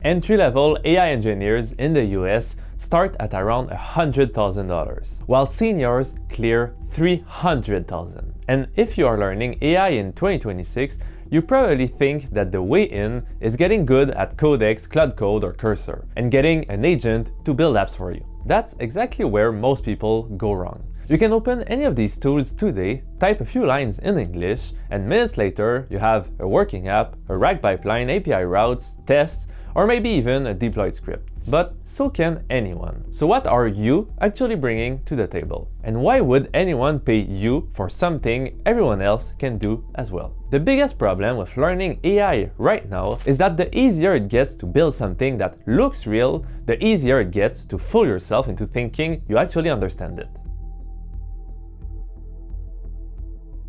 Entry-level AI engineers in the US start at around $100,000, while seniors clear $300,000. And if you are learning AI in 2026, you probably think that the way in is getting good at Codex, Cloud Code, or Cursor, and getting an agent to build apps for you. That's exactly where most people go wrong. You can open any of these tools today, type a few lines in English, and minutes later you have a working app, a RAG pipeline, API routes, tests, or maybe even a deployed script. But so can anyone. So what are you actually bringing to the table? And why would anyone pay you for something everyone else can do as well? The biggest problem with learning AI right now is that the easier it gets to build something that looks real, the easier it gets to fool yourself into thinking you actually understand it.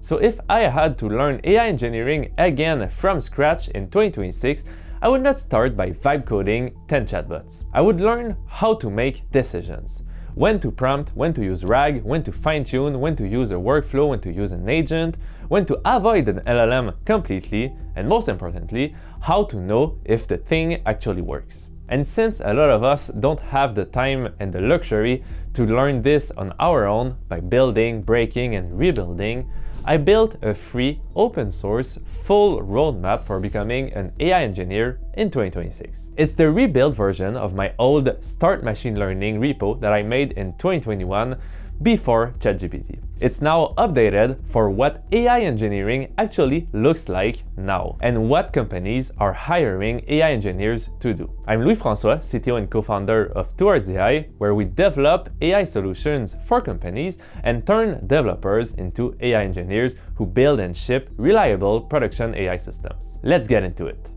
So if I had to learn AI engineering again from scratch in 2026, I would not start by vibe coding 10 chatbots. I would learn how to make decisions. When to prompt, when to use RAG, when to fine-tune, when to use a workflow, when to use an agent, when to avoid an LLM completely, and most importantly, how to know if the thing actually works. And since a lot of us don't have the time and the luxury to learn this on our own by building, breaking, and rebuilding, I built a free, open source, full roadmap for becoming an AI engineer in 2026. It's the rebuilt version of my old Start Machine Learning repo that I made in 2021 before ChatGPT. It's now updated for what AI engineering actually looks like now and what companies are hiring AI engineers to do. I'm Louis-François, CTO and co-founder of Towards AI, where we develop AI solutions for companies and turn developers into AI engineers who build and ship reliable production AI systems. Let's get into it.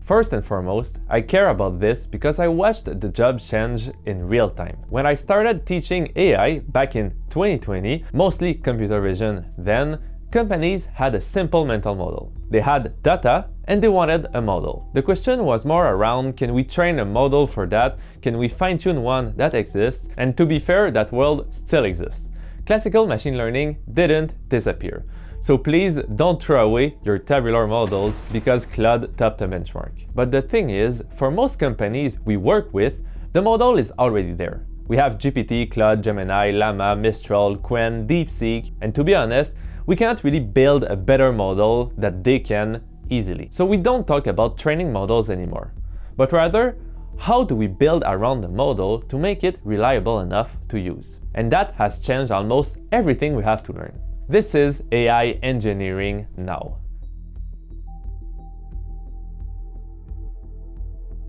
First and foremost, I care about this because I watched the job change in real time. When I started teaching AI back in 2020, mostly computer vision then, companies had a simple mental model. They had data and they wanted a model. The question was more around, can we train a model for that? Can we fine-tune one that exists? And to be fair, that world still exists. Classical machine learning didn't disappear. So please don't throw away your tabular models because Claude topped the benchmark. But the thing is, for most companies we work with, the model is already there. We have GPT, Claude, Gemini, Llama, Mistral, Qwen, DeepSeek, and to be honest, we cannot really build a better model that they can easily. So we don't talk about training models anymore, but rather, how do we build around the model to make it reliable enough to use? And that has changed almost everything we have to learn. This is AI engineering now.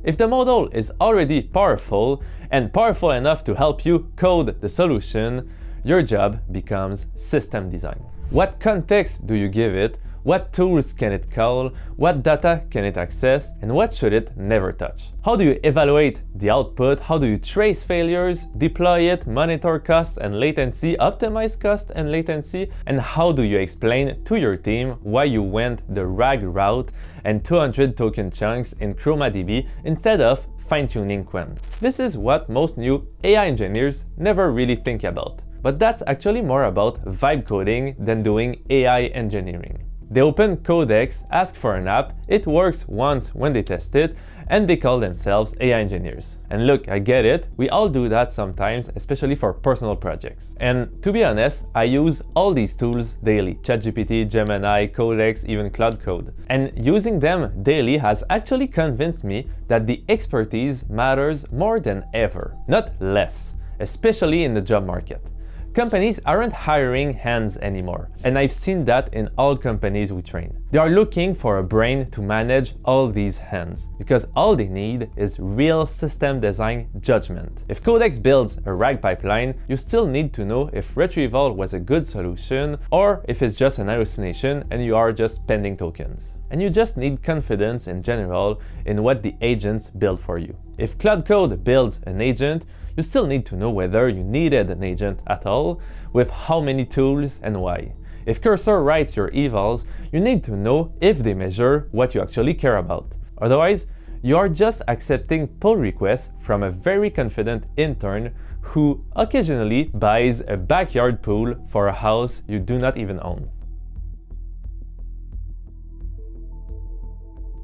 If the model is already powerful and powerful enough to help you code the solution, your job becomes system design. What context do you give it? What tools can it call? What data can it access? And what should it never touch? How do you evaluate the output? How do you trace failures, deploy it, monitor costs and latency, optimize cost and latency? And how do you explain to your team why you went the RAG route and 200 token chunks in ChromaDB instead of fine-tuning Qwen? This is what most new AI engineers never really think about. But that's actually more about vibe coding than doing AI engineering. They open Codex, ask for an app, it works once when they test it, and they call themselves AI engineers. And look, I get it, we all do that sometimes, especially for personal projects. And to be honest, I use all these tools daily, ChatGPT, Gemini, Codex, even Cloud Code. And using them daily has actually convinced me that the expertise matters more than ever, not less, especially in the job market. Companies aren't hiring hands anymore, and I've seen that in all companies we train. They are looking for a brain to manage all these hands, because all they need is real system design judgment. If Codex builds a RAG pipeline, you still need to know if retrieval was a good solution or if it's just an hallucination and you are just spending tokens. And you just need confidence in general in what the agents build for you. If Cloud Code builds an agent, you still need to know whether you needed an agent at all, with how many tools and why. If Cursor writes your evals, you need to know if they measure what you actually care about. Otherwise, you are just accepting pull requests from a very confident intern who occasionally buys a backyard pool for a house you do not even own.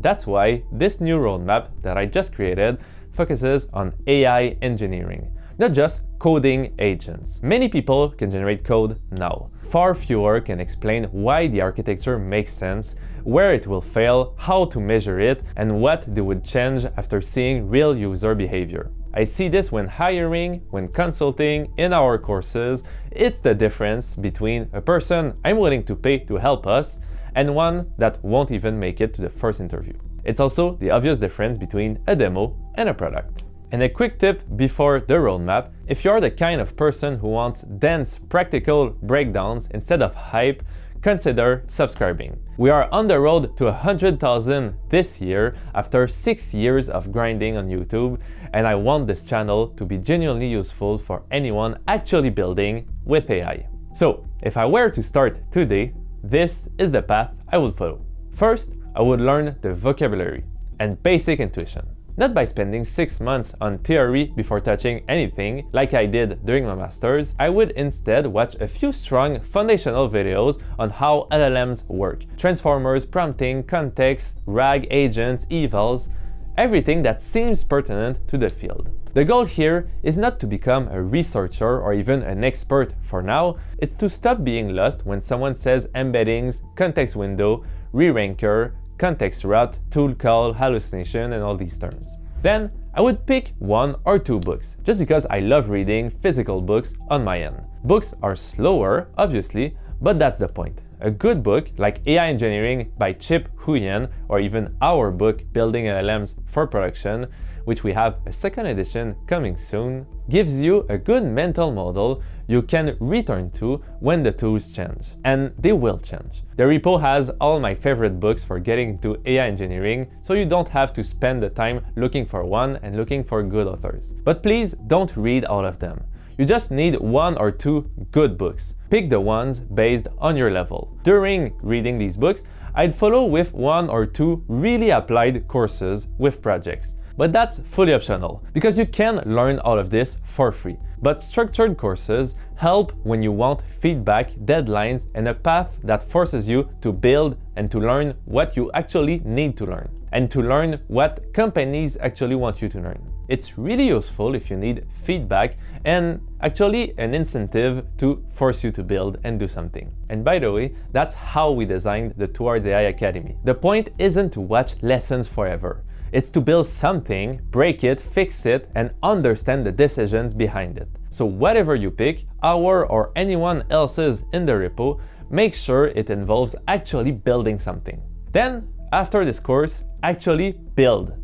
that's why this new roadmap that I just created focuses on AI engineering, not just coding agents. Many people can generate code now. Far fewer can explain why the architecture makes sense, where it will fail, how to measure it, and what they would change after seeing real user behavior. I see this when hiring, when consulting, in our courses. It's the difference between a person I'm willing to pay to help us and one that won't even make it to the first interview. It's also the obvious difference between a demo and a product. And a quick tip before the roadmap: if you're the kind of person who wants dense, practical breakdowns instead of hype, consider subscribing. We are on the road to 100,000 this year after 6 years of grinding on YouTube, and I want this channel to be genuinely useful for anyone actually building with AI. So, if I were to start today, this is the path I would follow. First, I would learn the vocabulary and basic intuition. Not by spending 6 months on theory before touching anything, like I did during my master's. I would instead watch a few strong foundational videos on how LLMs work. Transformers, prompting, context, RAG, agents, evals, everything that seems pertinent to the field. The goal here is not to become a researcher or even an expert for now. It's to stop being lost when someone says embeddings, context window, re-ranker, context route, tool call, hallucination, and all these terms. Then I would pick 1 or 2 books, just because I love reading physical books on my end. Books are slower, obviously, but that's the point. A good book like AI Engineering by Chip Huyen, or even our book Building LLMs for Production, which we have a second edition coming soon, gives you a good mental model you can return to when the tools change. And they will change. The repo has all my favorite books for getting into AI engineering, so you don't have to spend the time looking for one and looking for good authors. But please don't read all of them. You just need 1 or 2 good books. Pick the ones based on your level. During reading these books, I'd follow with 1 or 2 really applied courses with projects. But that's fully optional, because you can learn all of this for free. But structured courses help when you want feedback, deadlines, and a path that forces you to build and to learn what you actually need to learn, and to learn what companies actually want you to learn. It's really useful if you need feedback and actually an incentive to force you to build and do something. And by the way, that's how we designed the Towards AI Academy. The point isn't to watch lessons forever. It's to build something, break it, fix it, and understand the decisions behind it. So whatever you pick, our or anyone else's in the repo, make sure it involves actually building something. Then, after this course, actually build.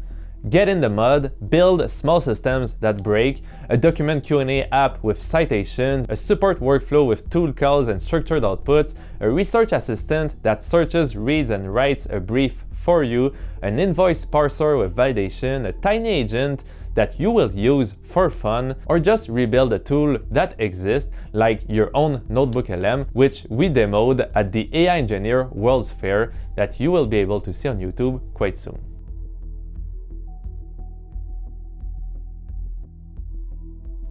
Get in the mud, build small systems that break, a document Q&A app with citations, a support workflow with tool calls and structured outputs, a research assistant that searches, reads, and writes a brief for you, an invoice parser with validation, a tiny agent that you will use for fun, or just rebuild a tool that exists, like your own Notebook LM, which we demoed at the AI Engineer World's Fair that you will be able to see on YouTube quite soon.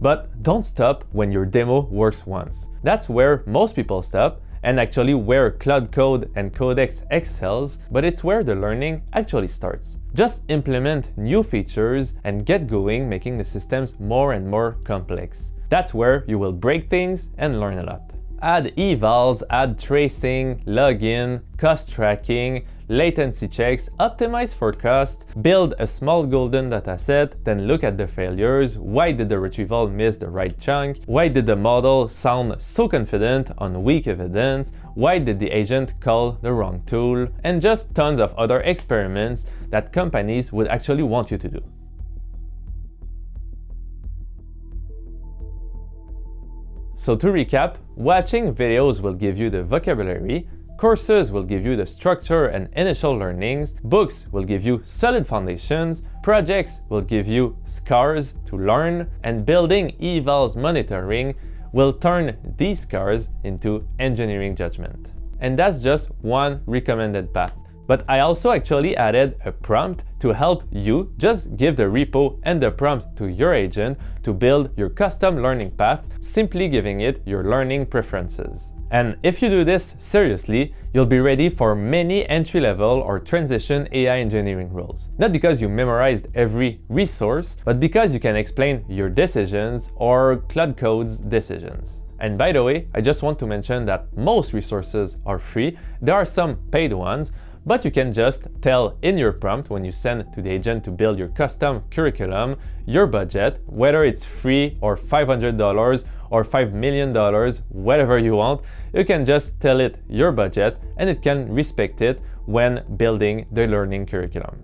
But don't stop when your demo works once. That's where most people stop, and actually where Cloud Code and Codex excels, but it's where the learning actually starts. Just implement new features and get going, making the systems more and more complex. That's where you will break things and learn a lot. Add evals, add tracing, login, cost tracking, latency checks, optimize for cost, build a small golden dataset, then look at the failures. Why did the retrieval miss the right chunk? Why did the model sound so confident on weak evidence? Why did the agent call the wrong tool? And just tons of other experiments that companies would actually want you to do. So to recap, watching videos will give you the vocabulary, courses will give you the structure and initial learnings, books will give you solid foundations, projects will give you scars to learn, and building evals monitoring will turn these scars into engineering judgment. And that's just one recommended path. But I also actually added a prompt to help you. Just give the repo and the prompt to your agent to build your custom learning path, simply giving it your learning preferences. And if you do this seriously, you'll be ready for many entry-level or transition AI engineering roles. Not because you memorized every resource, but because you can explain your decisions or Cloud Code's decisions. And by the way, I just want to mention that most resources are free. There are some paid ones, but you can just tell in your prompt when you send to the agent to build your custom curriculum, your budget, whether it's free or $500 or $5 million, whatever you want, you can just tell it your budget and it can respect it when building the learning curriculum.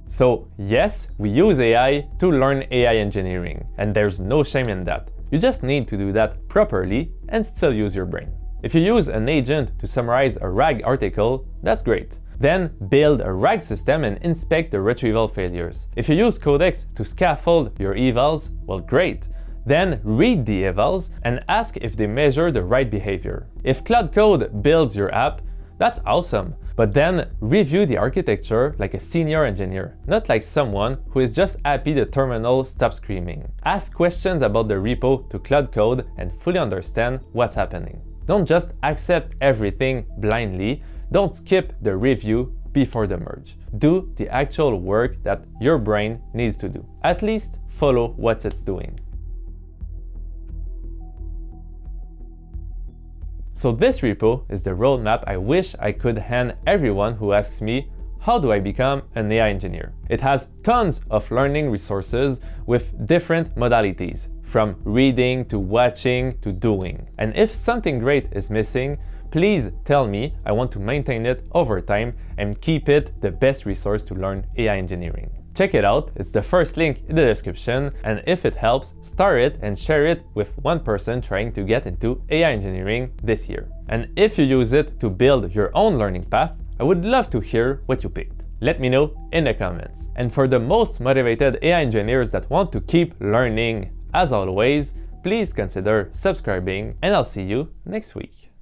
So yes, we use AI to learn AI engineering, and there's no shame in that. You just need to do that properly and still use your brain. If you use an agent to summarize a RAG article, that's great. Then build a RAG system and inspect the retrieval failures. If you use Codex to scaffold your evals, well, great. Then read the evals and ask if they measure the right behavior. If Cloud Code builds your app, that's awesome. But then review the architecture like a senior engineer, not like someone who is just happy the terminal stops screaming. Ask questions about the repo to Cloud Code and fully understand what's happening. Don't just accept everything blindly. Don't skip the review before the merge. Do the actual work that your brain needs to do. At least follow what it's doing. So this repo is the roadmap I wish I could hand everyone who asks me, how do I become an AI engineer? It has tons of learning resources with different modalities, from reading to watching to doing. And if something great is missing, please tell me. I want to maintain it over time and keep it the best resource to learn AI engineering. Check it out, it's the first link in the description, and if it helps, start it and share it with one person trying to get into AI engineering this year. And if you use it to build your own learning path, I would love to hear what you picked. Let me know in the comments. And for the most motivated AI engineers that want to keep learning, as always, please consider subscribing, and I'll see you next week.